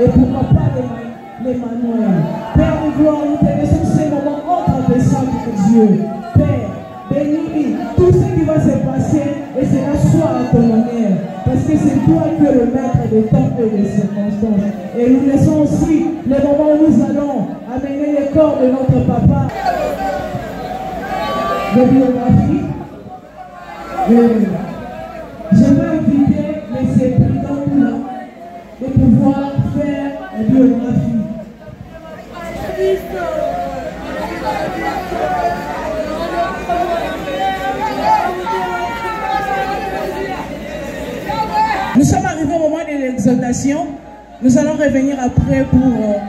et pourquoi pas les manuels. Père de gloire, nous te laissons ces moments entre tes saints de Dieu. Père, bénis tout ce qui va se passer et cela soit à ton honneur. Parce que c'est toi qui es le maître des temps et des circonstances. Et nous laissons aussi les moments où nous allons amener le corps de notre papa de biographie. Je vais inviter M. Président Poula de pouvoir faire une biographie. Nous sommes arrivés au moment de l'exaltation. Nous allons revenir après pour...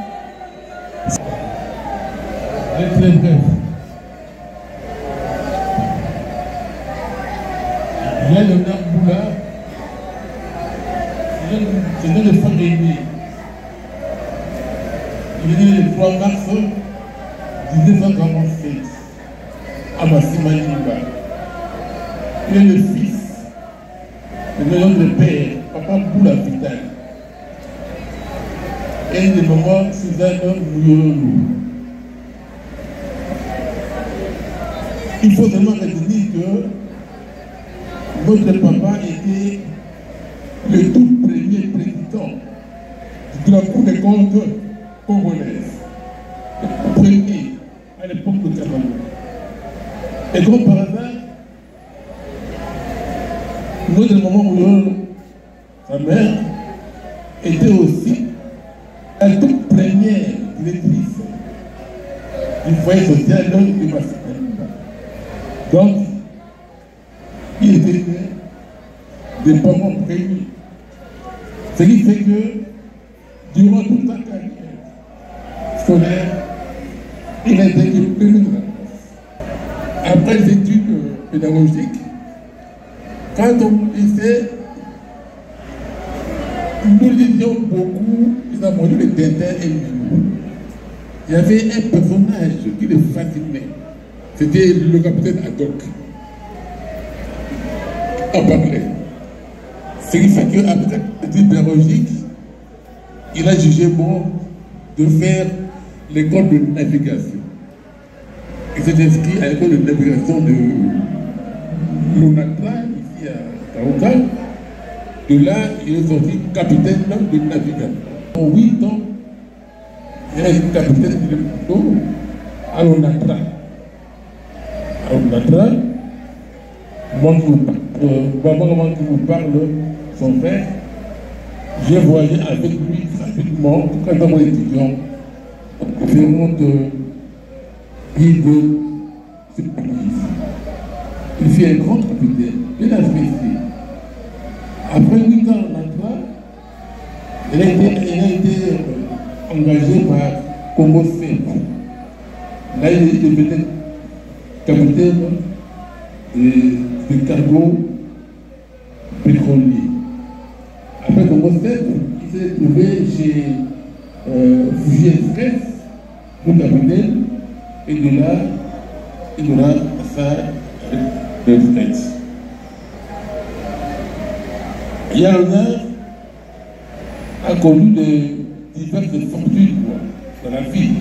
Très bref. Il y a Léonard Poula, c'est un enfant aîné. Il est né le 3 mars 1947 à Massima-Limba. Il est le fils de notre père, Papa Poula Vital, et de maman Suzanne Mouyolou. Il faut seulement retenir que notre papa était le tout premier président de la Cour des comptes congolaise. Le premier à l'époque de Cameroun. Et comme par hasard, notre maman Mouyolou, sa mère, était aussi la toute première directrice du foyer social de Massima. Donc, il était né des parents prévenus. Ce qui fait que, durant toute sa carrière scolaire, il a été prévenu. Après les études pédagogiques, quand on lisait, nous lisions beaucoup, nous avons lu le Tintin et Milou. Il y avait un personnage qui le fascinait. C'était le capitaine Haddock. En parlait. Ce qui fait qu'après l'étude pédagogique, il a jugé bon de faire l'école de navigation. Il s'est inscrit à l'école de navigation de Lunatra, ici à Taouka. De là, il est sorti capitaine de navigation. En 8 ans, il est capitaine de bateau à Lunatra. À Lunatra, moi qui vous parle, son frère, j'ai voyagé avec lui rapidement, quand j'étais étudiant, vraiment de guide surprise. Il fit un grand capitaine, il a fait. Après 8 ans en Accra, elle a été engagée par Congo State. Là, il est devenu capitaine de cargo pétrolier. Après Congo State, il s'est trouvé chez Fuji Express, pour capitaine, et de là, il aura sa retraite. Léonard a connu de diverses fortunes dans la vie,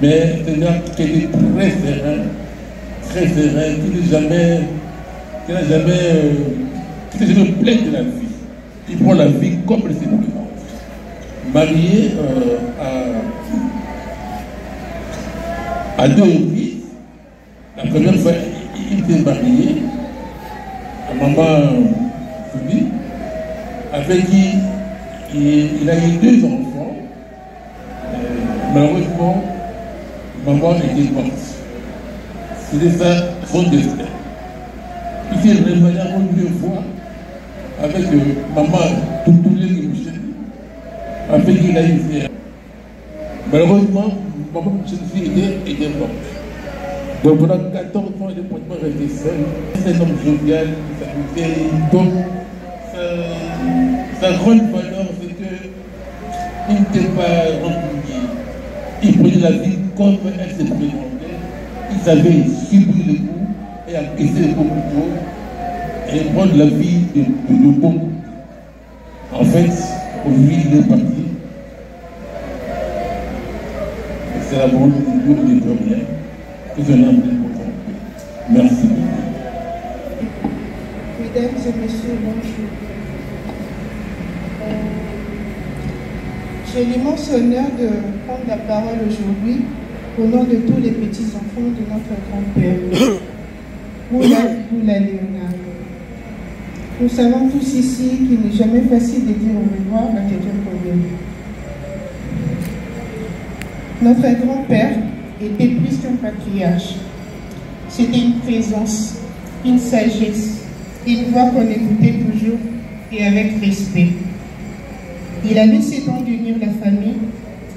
mais c'est un homme qui était très serein, qui n'a jamais plaint de la vie. Il prend la vie comme elle s'est présente. Marié à 2 reprises. La première fois, il était marié à maman Foubi, avec qui il a eu 2 enfants. Malheureusement, maman était morte. C'était ça son destin. Il s'est remarié encore 2 fois avec maman Toutoulé Michel, avec qui il a eu frère. Malheureusement, maman Michel était morte. Donc pendant 14 ans, il est pratiquement resté seul. C'est un homme jovial, qui s'amusait. Donc, sa grande valeur, c'est qu'il n'était pas rancunier. Il prenait la vie comme elle se présentait. Il savait subir le coup et encaisser les bons coups et prendre la vie de bon coup. En fait, aujourd'hui, il est parti. C'est la volonté de Dieu qui est première. Que son âme est. Merci. Mesdames et messieurs, bonjour. J'ai l'immense honneur de prendre la parole aujourd'hui au nom de tous les petits-enfants de notre grand-père, Boula Léonard. Nous savons tous ici qu'il n'est jamais facile de dire au revoir à quelqu'un qu'on aime. Notre grand-père était plus qu'un patriarche. C'était une présence, une sagesse, une voix qu'on écoutait toujours et avec respect. Il avait ce don d'unir la famille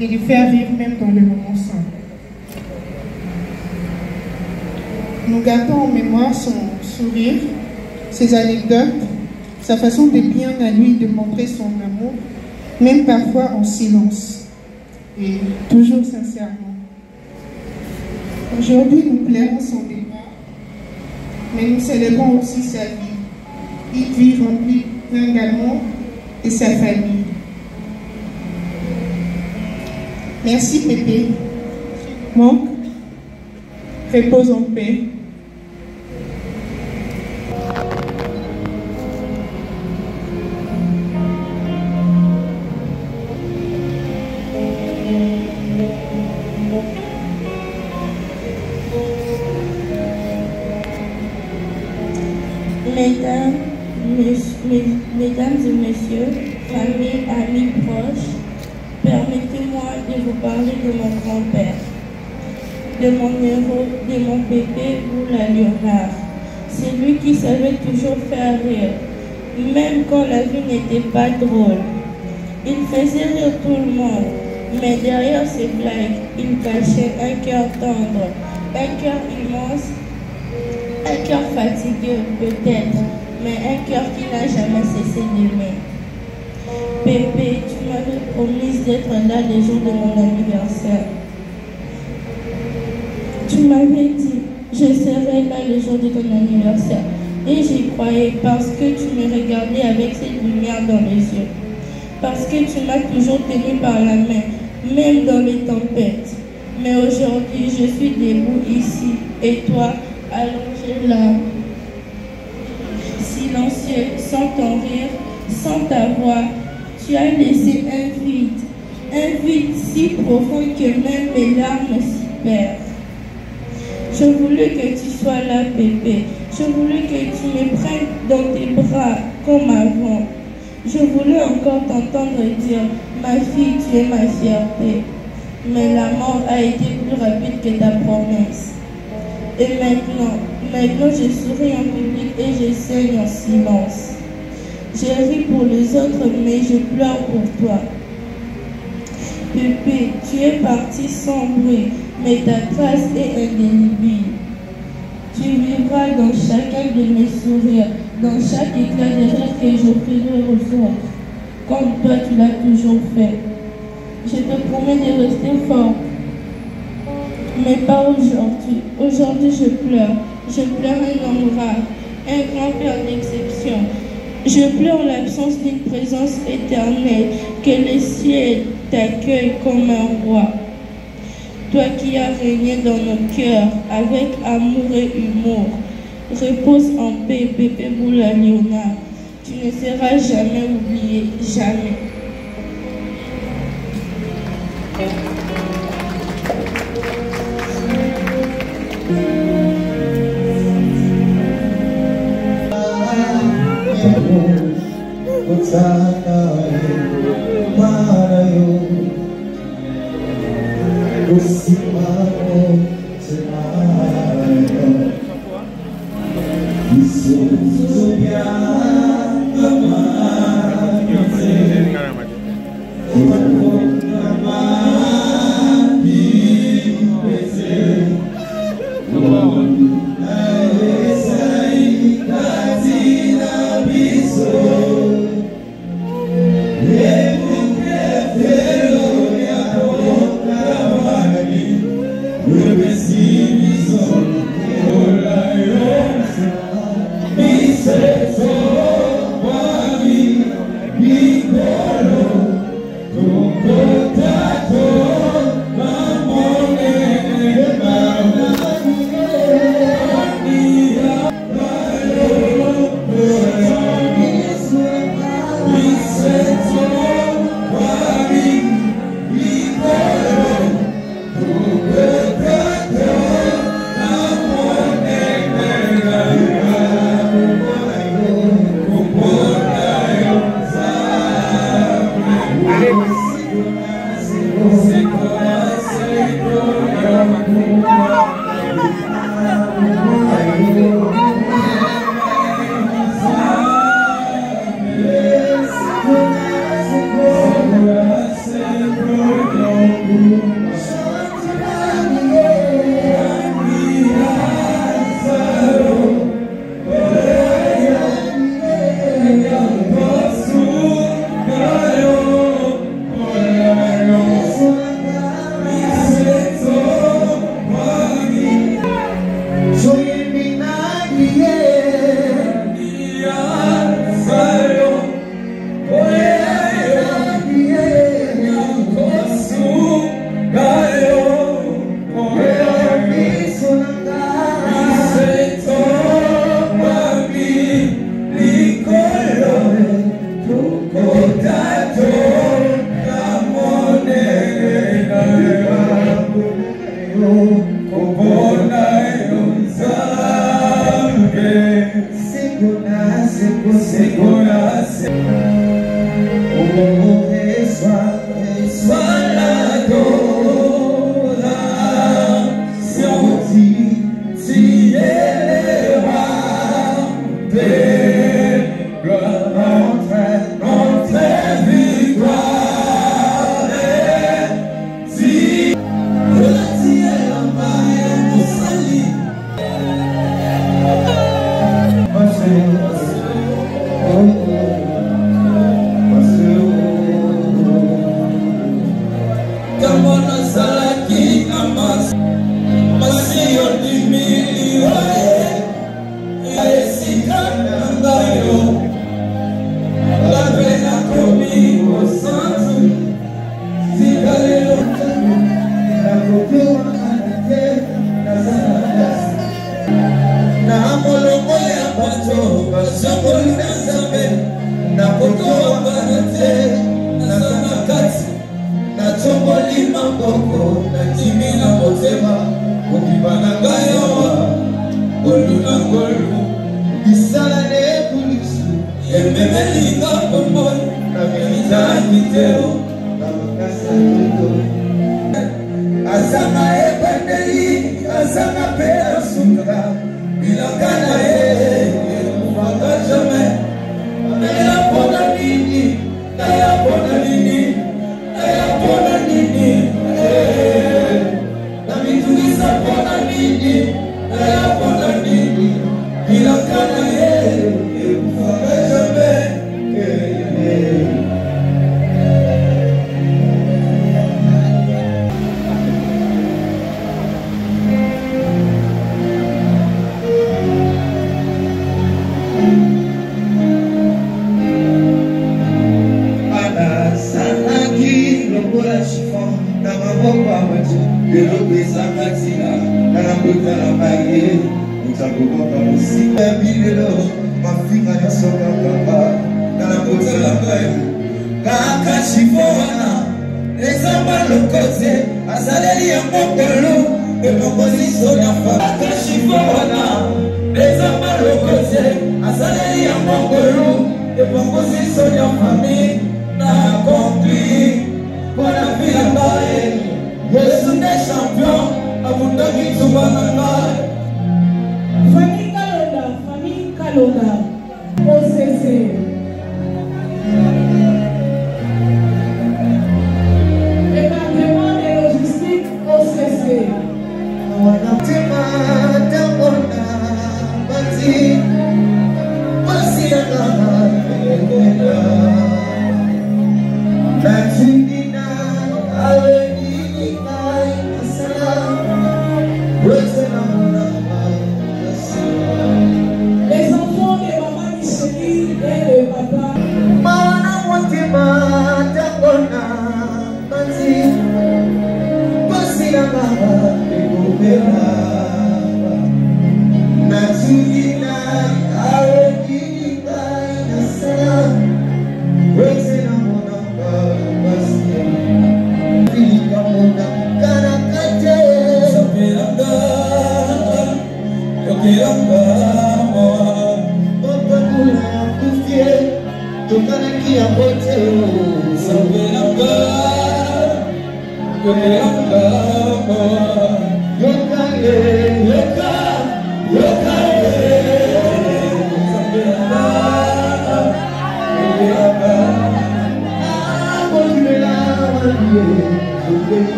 et de faire rire même dans le moment simple. Nous gardons en mémoire son sourire, ses anecdotes, sa façon de bien à lui de montrer son amour, même parfois en silence, et toujours sincèrement. Aujourd'hui, nous plairons son départ, mais nous célébrons aussi sa vie. Il vit rempli plein d'amour et sa famille. Merci Pépé. Manque, repose en paix. Mesdames et messieurs, famille, amis, proches, permettez-moi de vous parler de mon grand-père, de mon héros, de mon Pépé Boula Léonard. C'est lui qui savait toujours faire rire, même quand la vie n'était pas drôle. Il faisait rire tout le monde, mais derrière ses blagues, il cachait un cœur tendre, un cœur immense, un cœur fatigué peut-être, mais un cœur qui n'a jamais cessé d'aimer. Pépé, tu m'avais promis d'être là le jour de mon anniversaire. Tu m'avais dit, je serai là le jour de ton anniversaire. Et j'y croyais parce que tu me regardais avec cette lumière dans les yeux. Parce que tu m'as toujours tenu par la main, même dans les tempêtes. Mais aujourd'hui, je suis debout ici, et toi, allongé là. Silencieux, sans ton rire, sans ta voix, tu as laissé un vide si profond que même mes larmes s'y perdent. Je voulais que tu sois là, Pépé. Je voulais que tu me prennes dans tes bras comme avant. Je voulais encore t'entendre dire, ma fille, tu es ma fierté. Mais la mort a été plus rapide que ta promesse. Et maintenant je souris en public et je saigne en silence. Je ris pour les autres, mais je pleure pour toi. Pépé, tu es parti sans bruit, mais ta trace est indélébile. Tu vivras dans chacun de mes sourires, dans chaque éclat de rire que j'offrirai aux autres, comme toi tu l'as toujours fait. Je te promets de rester fort, mais pas aujourd'hui. Aujourd'hui, je pleure. Je pleure un homme rare, un grand-père d'exception. Je pleure l'absence d'une présence éternelle, que le ciel t'accueille comme un roi. Toi qui as régné dans nos cœurs avec amour et humour, repose en paix, Pépé Boula Léonard. Tu ne seras jamais oublié, jamais.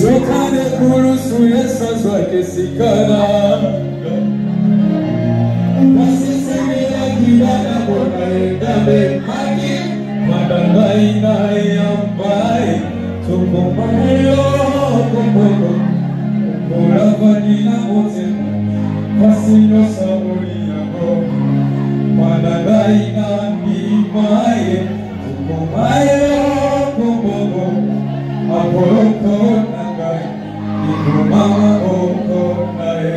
Sokane kurusu yesa zwake sikana Nasisemea kidana bona endabe maki Madanga ina yambai Tukumayo kumboko Kula vanila mote Fasino saburi yako Madanga ina mimaye Tukumayo kumboko Apoloko nangai Ikumama oko nae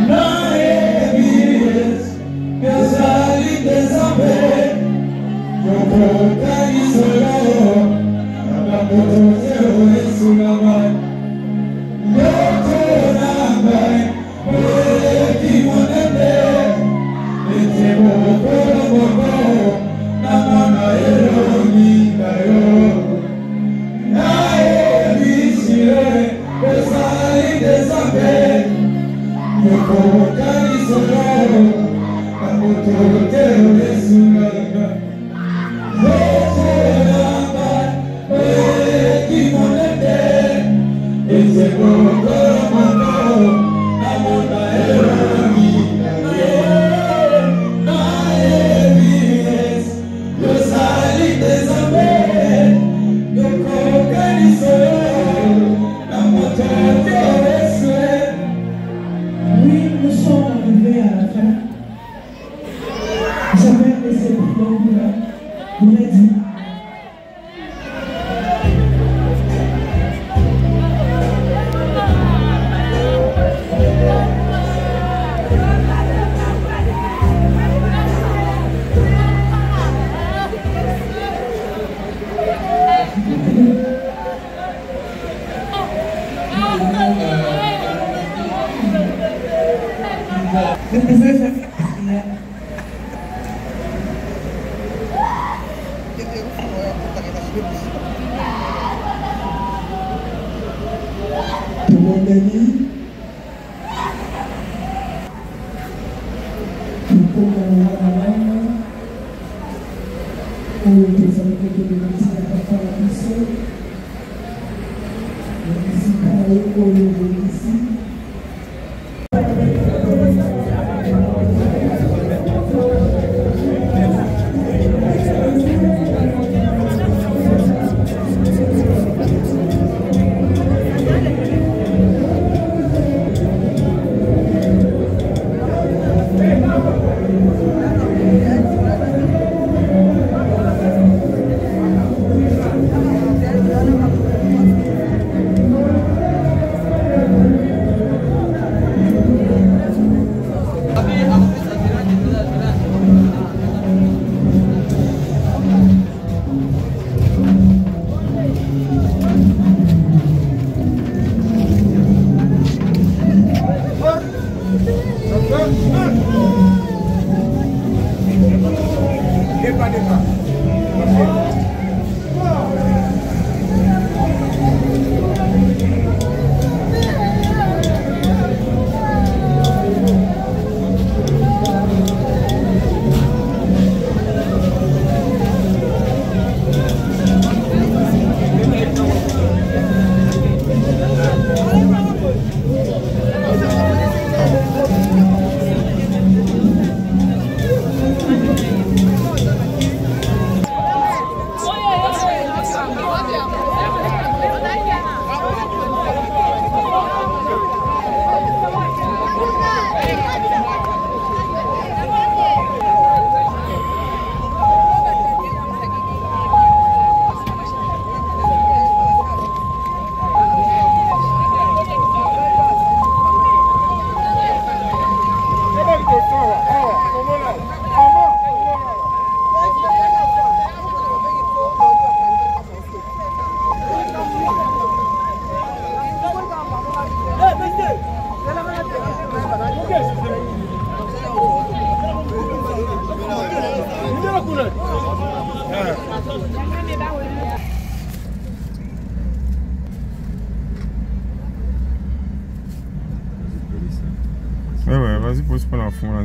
Nae vies Kesali desabe Yoko kani solo Nakapoto zero esulamai Yoko nangai Eki monende Ete moko moko Namana eroni nayo Vous pouvez faire prière. Tout le monde est mis. Ouais, vas-y, pose pas la fond, là.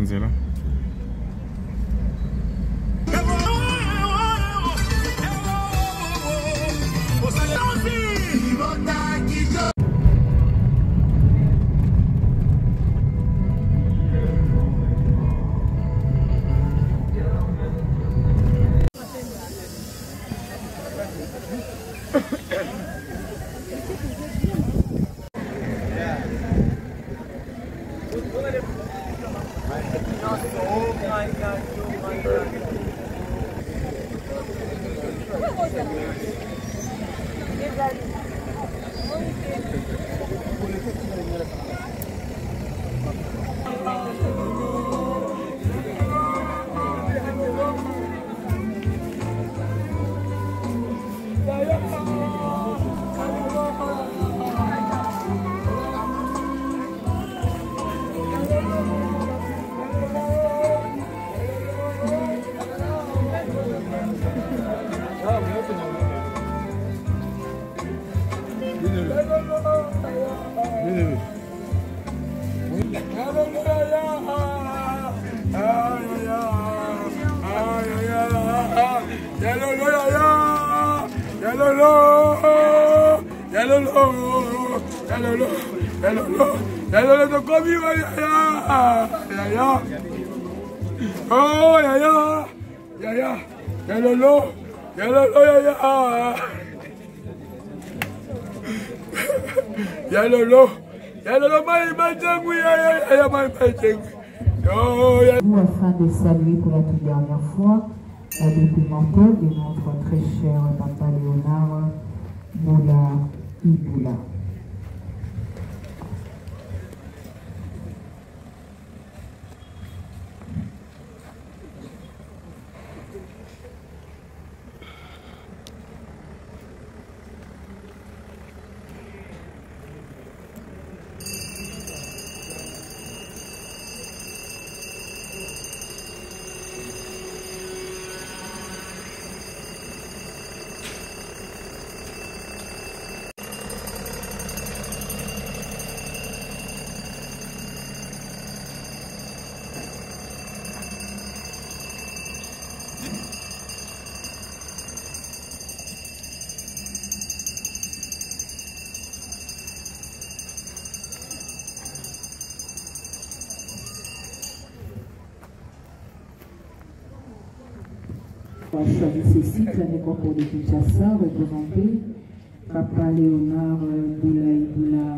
Afin de saluer pour la toute dernière fois la documentaire de notre très cher Papa Léonard Moula Iboula. On choisit ce site, la nécropole de Kinshasa, représenté Papa Léonard Moula Iboula.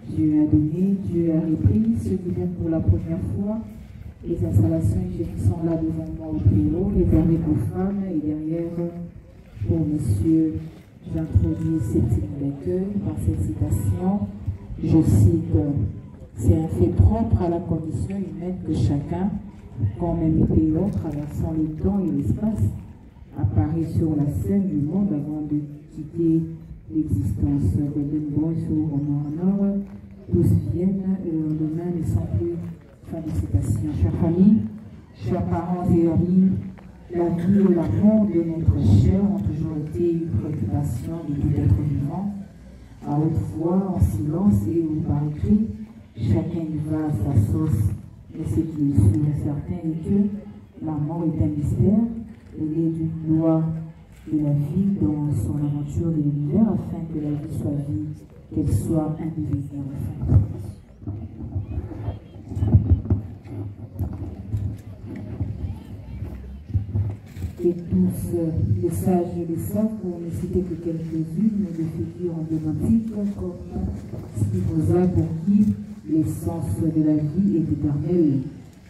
Dieu a donné, Dieu a repris, ceux qui viennent pour la première fois. Les installations hygiéniques sont là devant moi au préau, réservées pour femmes, et derrière, pour monsieur, j'introduis ces petits lecteurs dans cette citation. Je cite, c'est un fait propre à la condition humaine que chacun, quand même météore, traversant le temps et l'espace, apparaît sur la scène du monde avant de quitter l'existence. Golden Boy sur Honor, tous viennent et le lendemain ne sont plus. Fin de citation. Chers familles, chers parents et amis, la vie et l'amour de notre chair ont toujours été une préoccupation de tout être vivant. À haute voix, en silence et ou par écrit, chacun y va à sa sauce. Mais ce qui est sûr et certain est que la mort est un mystère. Elle est d'une loi de la vie dans son aventure de l'univers afin que la vie soit vie, qu'elle soit indivisible. Et tous les sages le savent, pour ne citer que quelques-unes de figures emblématiques comme Spinoza, pour qui l'essence de la vie est éternelle.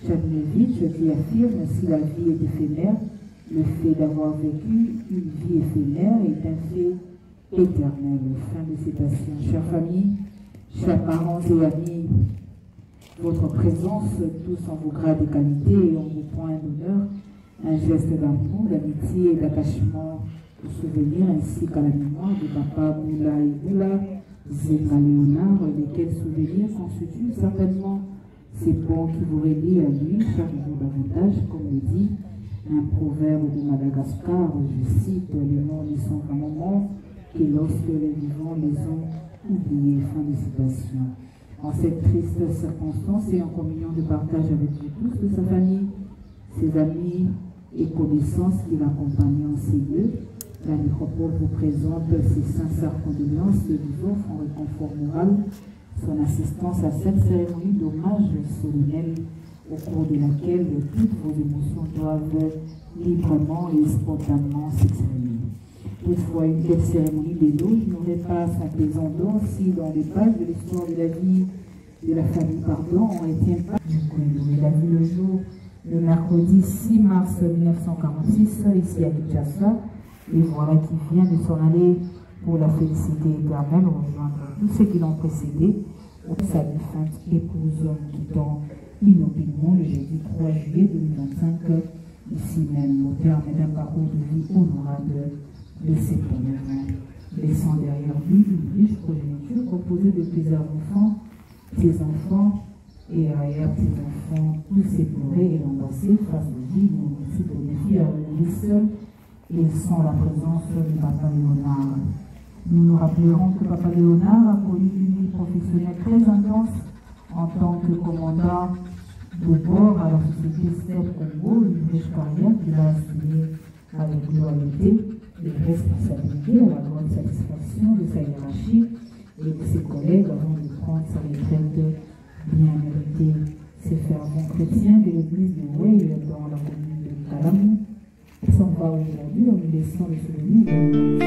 Chadnevitch qui affirme si la vie est éphémère, le fait d'avoir vécu une vie éphémère est un fait éternel. Fin de citation. Chères familles, chers parents et amis, votre présence, tous en vos grades et qualités et en vos points d'honneur, un geste d'amour, d'amitié et d'attachement au souvenir ainsi qu'à la mémoire de Papa Moula Iboula, Zéna Léonard, lesquels souvenirs constituent certainement ces ponts qui vous relient à lui chaque jour davantage, comme le dit un proverbe de Madagascar, je cite, les morts ne sont qu'un moment que lorsque les vivants les ont oubliés. Fin de citation. En cette triste circonstance et en communion de partage avec vous tous, de sa famille, ses amis et connaissances qui l'accompagnent en ces lieux, la nécropole vous présente ses sincères condoléances et vous offre en réconfort moral son assistance à cette cérémonie d'hommage solennel au cours de laquelle toutes vos émotions doivent librement et spontanément s'exprimer. Toutefois, une telle cérémonie d'éloge n'aurait pas sa pesant si dans les pages de l'histoire de la vie de la famille Pardon, on ne tient pas du Kouindou. Il a vu le jour le mercredi 6 mars 1946 ici à Kinshasa. Et voilà qu'il vient de s'en aller pour la félicité éternelle, rejoindre tous ceux qui l'ont précédé, sa défunte épouse quittant inopinément le jeudi 3 juillet 2025, ici même, au terme d'un parcours de vie honorable de ses premiers ans, laissant derrière lui une riche progéniture composée de plusieurs enfants, petits-enfants et arrière-petits-enfants, tous éplorés et embrassés face aux vies, mais aussi aux défis à relever seuls, et sans la présence du Papa Léonard. Nous nous rappellerons que Papa Léonard a connu une vie professionnelle très intense en tant que commandant de bord à la société Step Congo, une riche carrière qu'il a assumée avec loyauté et responsabilité à la grande satisfaction de sa hiérarchie et de ses collègues avant de prendre sa retraite bien méritée. Ces fervents chrétiens de l'église de Wei dans la commune de Kalamou s'en va aujourd'hui en nous laissant le souvenir de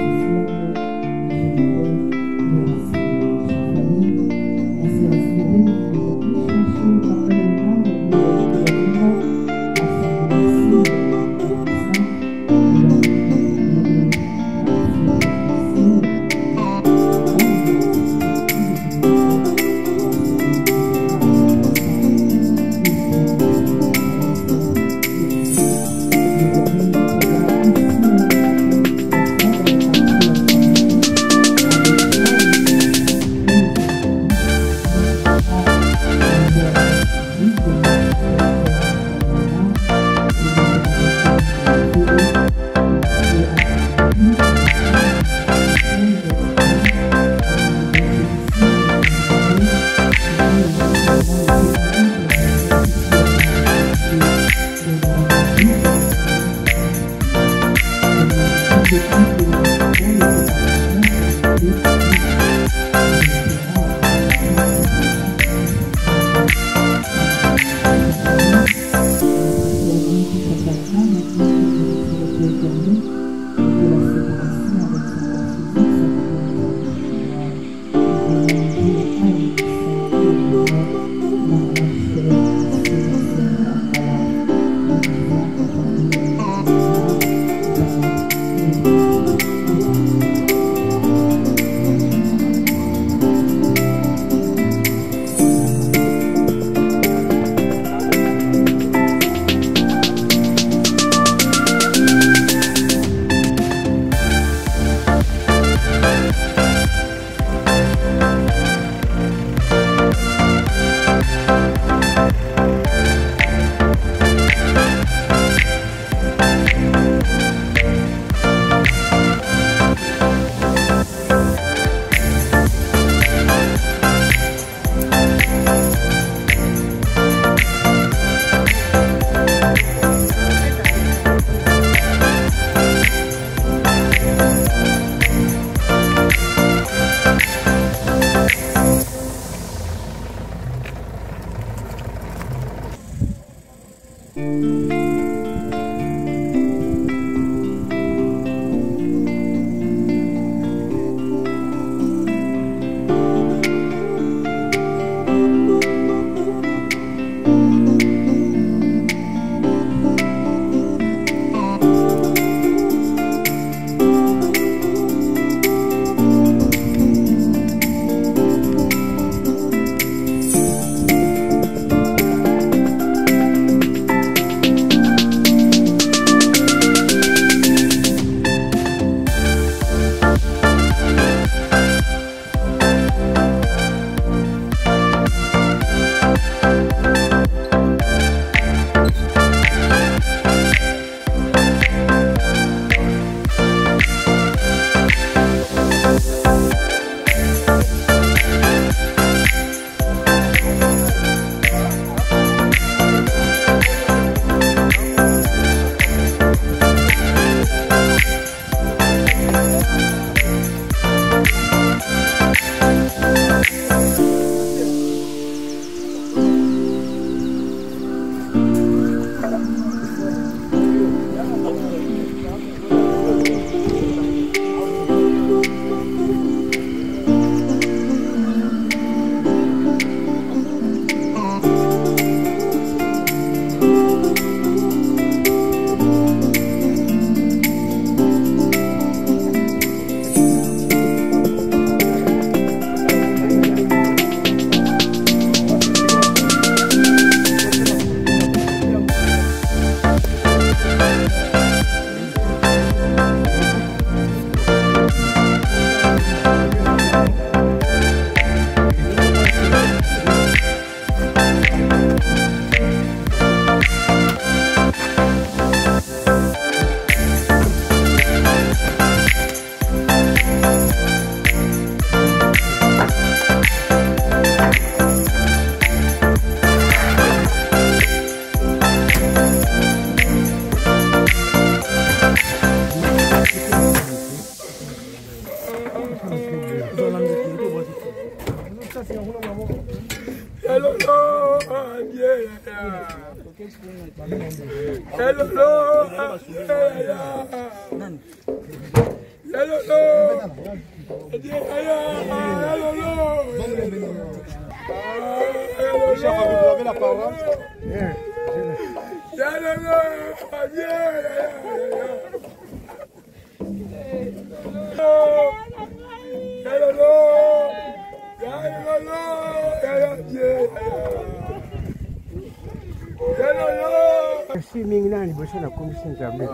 Merci Mingna, je suis la commission d'armée.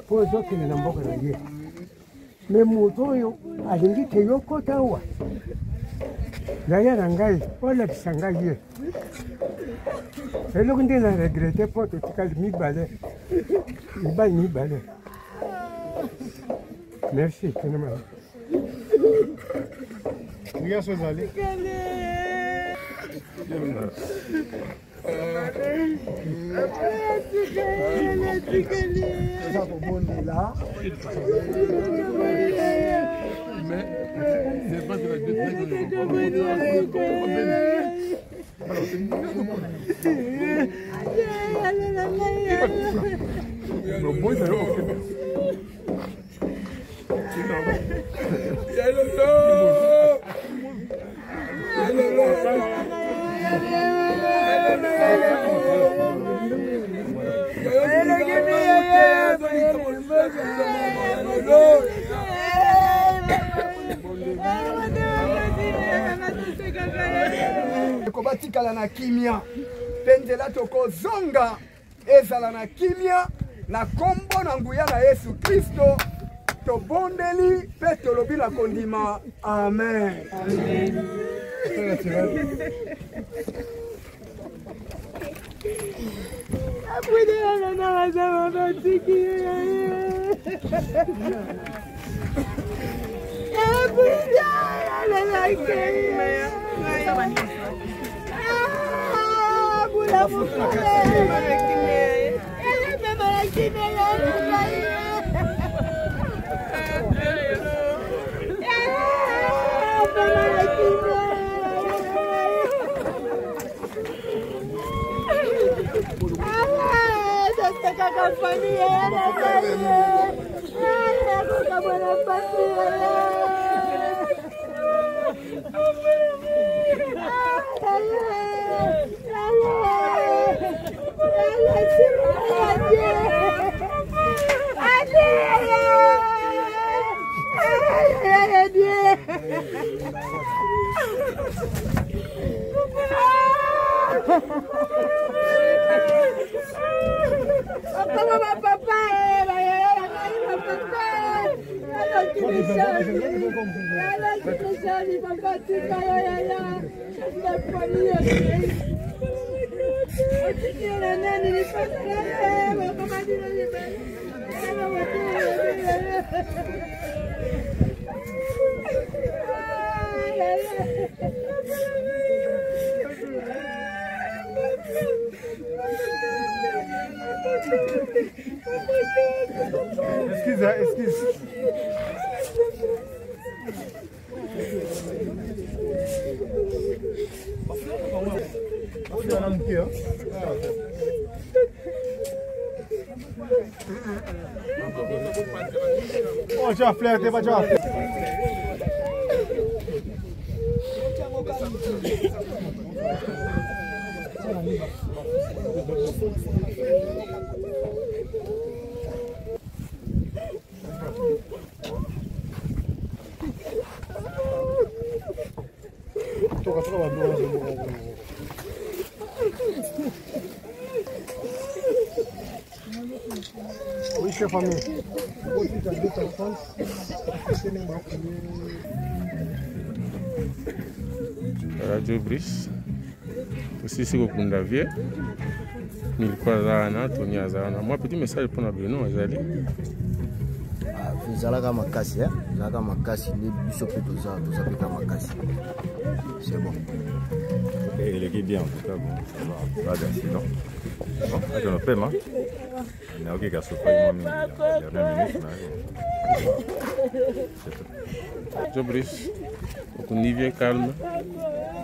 Pour les autres qui ne l'ont pas regardé. Mais mon toyo, a dit que yo kotawa. D'ailleurs, Rangai, on l'a sangaye. Et l'on a regretté pour tout ce qu'il balai. Il va ni balai. Merci, finalement. Regarde ce allez. Kobatikala na kimia pendela toko zonga ezala na kimia na kombo na nguya na Yesu Kristo tobondeli pe tolobi na kondima amen. Amen. Excuse. Oh, já flerte, vai já. Oui, chef famille. Radio Brice. Aussi, c'est au Kundavie. Nilikuwa zana, Tonia zana. Moi, petit message pour Bruno, Azali. Zalaka makasi, zalaka makasi, les bisous plutôt ça, tout ça peut makasi. C'est bon. Et il est bien en tout cas, bon, ça va, pas d'accident. Bon, je ne peux pas. Il n'y a aucun cas sur moi, mais il y a 20 minutes. Jobrice, au niveau calme,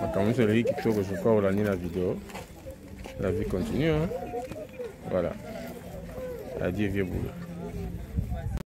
ma caméra est qui tourne, je crois, au la vidéo. La vie continue, hein. Voilà. Adieu, vieux boulot.